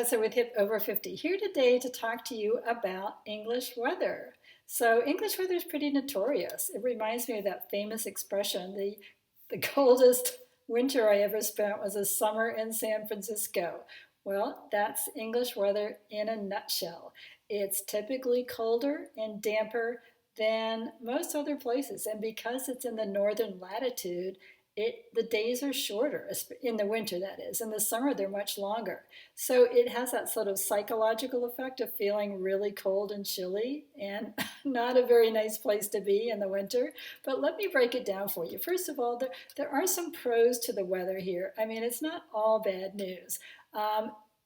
So with Hip Over 50 here today to talk to you about English weather. So English weather is pretty notorious. It reminds me of that famous expression, the coldest winter I ever spent was a summer in San Francisco. Well, that's English weather in a nutshell. It's typically colder and damper than most other places. And because it's in the northern latitude, the days are shorter in the winter, that is. In the summer, they're much longer. So it has that sort of psychological effect of feeling really cold and chilly and not a very nice place to be in the winter. But let me break it down for you. First of all, there are some pros to the weather here. I mean, it's not all bad news.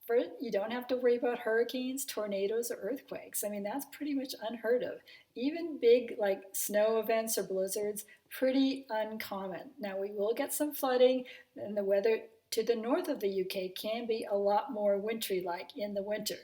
First, you don't have to worry about hurricanes, tornadoes, or earthquakes. I mean, that's pretty much unheard of. Even big like snow events or blizzards, pretty uncommon. Now, we will get some flooding, and the weather to the north of the UK can be a lot more wintry like in the winter.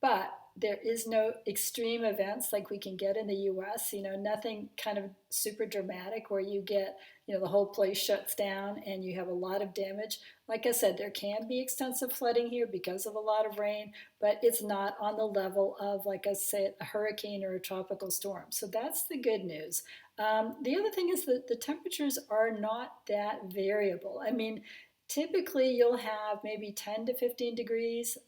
But there is no extreme events like we can get in the US, nothing kind of super dramatic where you get, the whole place shuts down and you have a lot of damage. Like I said, there can be extensive flooding here because of a lot of rain, but it's not on the level of, like I said, a hurricane or a tropical storm. So that's the good news. The other thing is that the temperatures are not that variable. I mean, typically you'll have maybe 10 to 15 degrees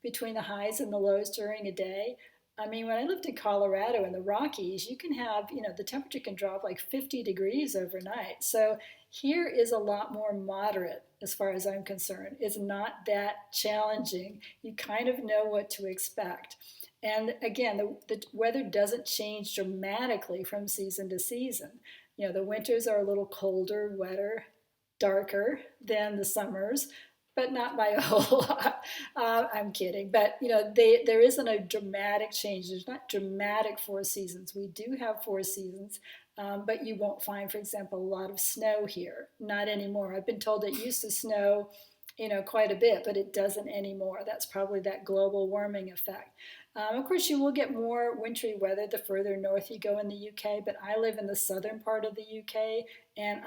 between the highs and the lows during a day. I mean, when I lived in Colorado in the Rockies, you can have, the temperature can drop like 50 degrees overnight. So here is a lot more moderate as far as I'm concerned. It's not that challenging. You kind of know what to expect. And again, the weather doesn't change dramatically from season to season. The winters are a little colder, wetter, darker than the summers, but not by a whole lot. I'm kidding. But, there isn't a dramatic change. There's not dramatic four seasons. We do have four seasons, but you won't find, for example, a lot of snow here. Not anymore. I've been told it used to snow, quite a bit, but it doesn't anymore. That's probably that global warming effect. Of course, you will get more wintry weather the further north you go in the UK, but I live in the southern part of the UK, and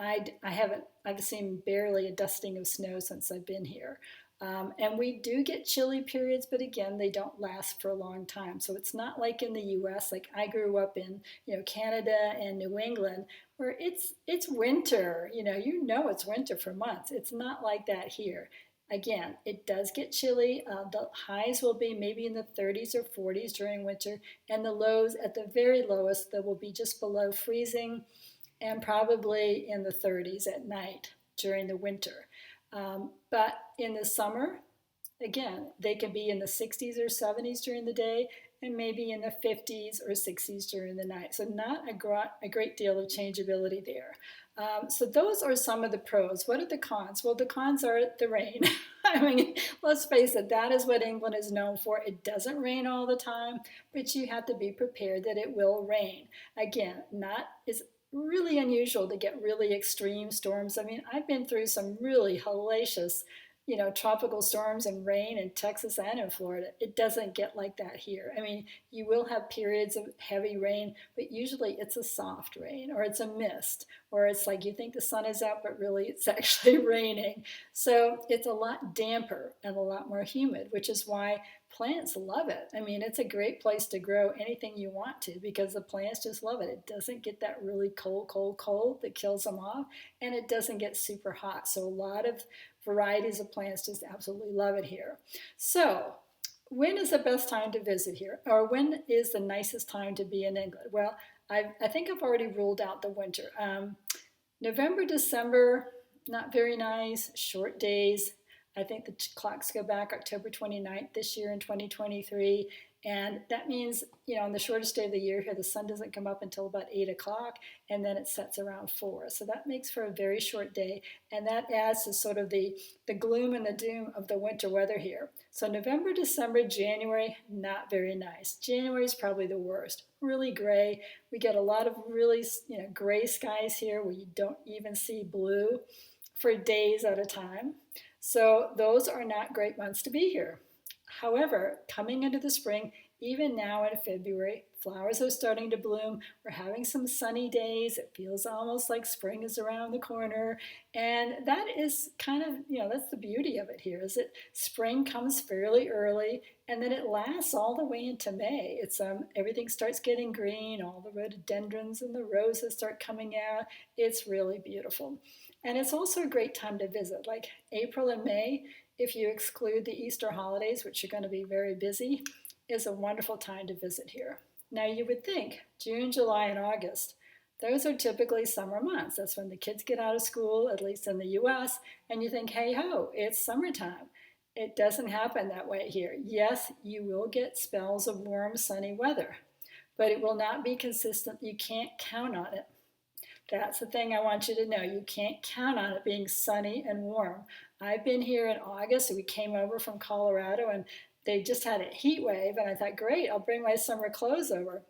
I've seen barely a dusting of snow since I've been here. And we do get chilly periods, but again, they don't last for a long time. So it's not like in the US, like I grew up in, Canada and New England, where it's winter, it's winter for months. It's not like that here. Again, it does get chilly. The highs will be maybe in the 30s or 40s during winter, and the lows at the very lowest, that will be just below freezing and probably in the 30s at night during the winter. But in the summer, again, they can be in the 60s or 70s during the day and maybe in the 50s or 60s during the night. So not a great deal of changeability there. So those are some of the pros. What are the cons? Well, the cons are the rain. I mean, let's face it, that is what England is known for. It doesn't rain all the time, but you have to be prepared that it will rain. Again, it's really unusual to get really extreme storms. I mean, I've been through some really hellacious, tropical storms and rain in Texas and in Florida. It doesn't get like that here. I mean, you will have periods of heavy rain, but usually it's a soft rain or it's a mist, or it's like you think the sun is out, but really it's actually raining. So it's a lot damper and a lot more humid, which is why plants love it. I mean, it's a great place to grow anything you want to because the plants just love it. It doesn't get that really cold, cold, cold that kills them off, and it doesn't get super hot. So a lot of varieties of plants just absolutely love it here. So when is the best time to visit here? Or when is the nicest time to be in England? Well, I think I've already ruled out the winter. November, December, not very nice, short days. I think the clocks go back October 29th this year in 2023. And that means, on the shortest day of the year here, the sun doesn't come up until about 8 o'clock, and then it sets around 4. So that makes for a very short day, and that adds to sort of the gloom and the doom of the winter weather here. So November, December, January, not very nice. January is probably the worst. Really gray. We get a lot of really, gray skies here where you don't even see blue for days at a time. So those are not great months to be here. However, coming into the spring, even now in February. Flowers are starting to bloom. We're having some sunny days. It feels almost like spring is around the corner. And that is kind of, that's the beauty of it here, is that spring comes fairly early and then it lasts all the way into May. It's everything starts getting green, all the rhododendrons and the roses start coming out. It's really beautiful. And it's also a great time to visit, like April and May, if you exclude the Easter holidays, which are going to be very busy, is a wonderful time to visit here. Now you would think June, July, and August, those are typically summer months. That's when the kids get out of school, at least in the US, and you think, hey ho, it's summertime. It doesn't happen that way here. Yes, you will get spells of warm, sunny weather, but it will not be consistent. You can't count on it. That's the thing I want you to know. You can't count on it being sunny and warm. I've been here in August. We came over from Colorado and they just had a heat wave. And I thought, great, I'll bring my summer clothes over.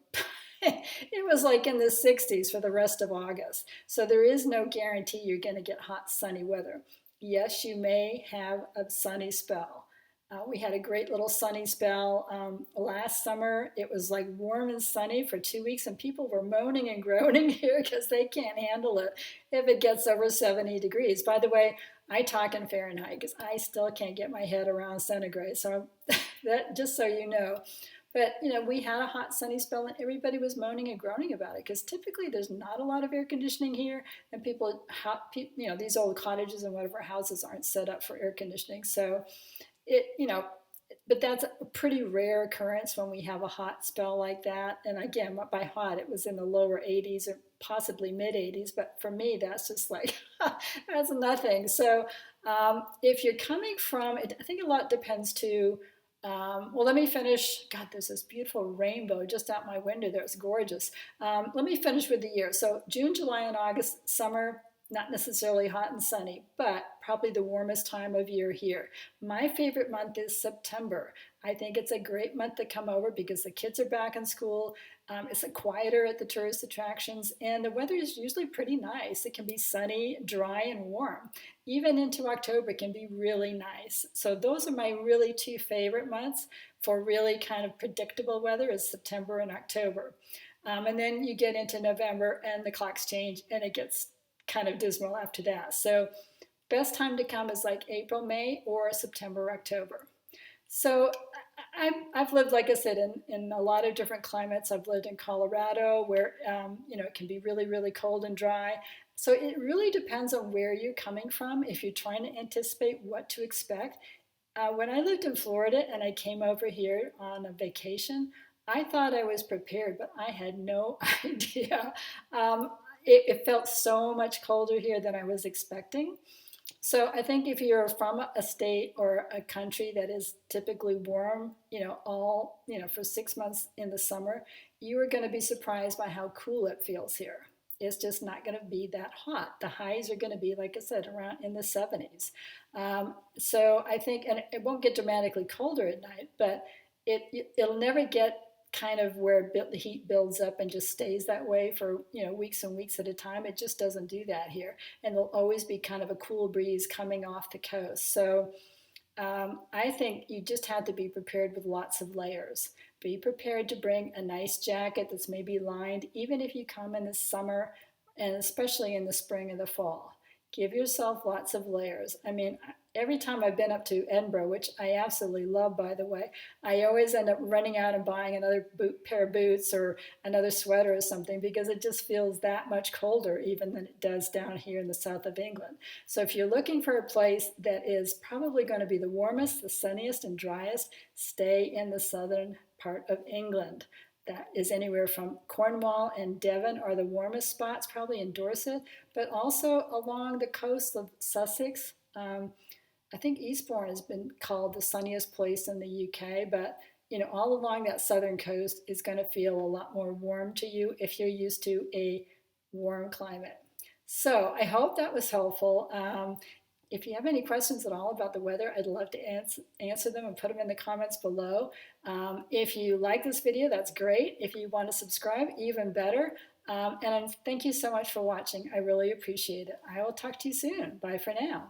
It was like in the 60s for the rest of August. So there is no guarantee you're going to get hot, sunny weather. Yes, you may have a sunny spell. We had a great little sunny spell last summer. It was like warm and sunny for 2 weeks, and people were moaning and groaning here because they can't handle it if it gets over 70 degrees. By the way, I talk in Fahrenheit because I still can't get my head around centigrade. So that, just so you know. But, we had a hot sunny spell and everybody was moaning and groaning about it because typically there's not a lot of air conditioning here and people, these old cottages and whatever houses aren't set up for air conditioning. So but that's a pretty rare occurrence when we have a hot spell like that. And again, by hot, it was in the lower 80s or possibly mid 80s. But for me, that's just like, that's nothing. So if you're coming from, I think a lot depends too. Well, let me finish. God, there's this beautiful rainbow just out my window there. It's gorgeous. Let me finish with the year. So June, July, and August, summer, not necessarily hot and sunny, but probably the warmest time of year here. My favorite month is September. I think it's a great month to come over because the kids are back in school. It's quieter at the tourist attractions, and the weather is usually pretty nice. It can be sunny, dry, and warm. Even into October can be really nice. So those are my really two favorite months for really kind of predictable weather is September and October. And then you get into November and the clocks change and it gets kind of dismal after that. So best time to come is like April, May, or September, October. So I've lived, like I said, in a lot of different climates. I've lived in Colorado where, it can be really, really cold and dry. So it really depends on where you're coming from if you're trying to anticipate what to expect. When I lived in Florida and I came over here on a vacation, I thought I was prepared, but I had no idea. It felt so much colder here than I was expecting. So I think if you're from a state or a country that is typically warm, for 6 months in the summer, you are going to be surprised by how cool it feels here. It's just not going to be that hot. The highs are going to be, like I said, around in the 70s. So I think, and it won't get dramatically colder at night, but it'll never get kind of where the heat builds up and just stays that way for weeks and weeks at a time. It just doesn't do that here, and there'll always be kind of a cool breeze coming off the coast. So I think you just have to be prepared with lots of layers. Be prepared to bring a nice jacket that's maybe lined, even if you come in the summer and especially in the spring and the fall. Give yourself lots of layers. I mean, every time I've been up to Edinburgh, which I absolutely love, by the way, I always end up running out and buying another pair of boots or another sweater or something because it just feels that much colder even than it does down here in the south of England. So if you're looking for a place that is probably going to be the warmest, the sunniest, and driest, stay in the southern part of England. That is anywhere from Cornwall and Devon are the warmest spots, probably in Dorset, but also along the coast of Sussex. I think Eastbourne has been called the sunniest place in the UK, but all along that southern coast is going to feel a lot more warm to you if you're used to a warm climate. So I hope that was helpful. If you have any questions at all about the weather, I'd love to answer them and put them in the comments below. If you like this video, that's great. If you want to subscribe, even better. And thank you so much for watching. I really appreciate it. I will talk to you soon. Bye for now.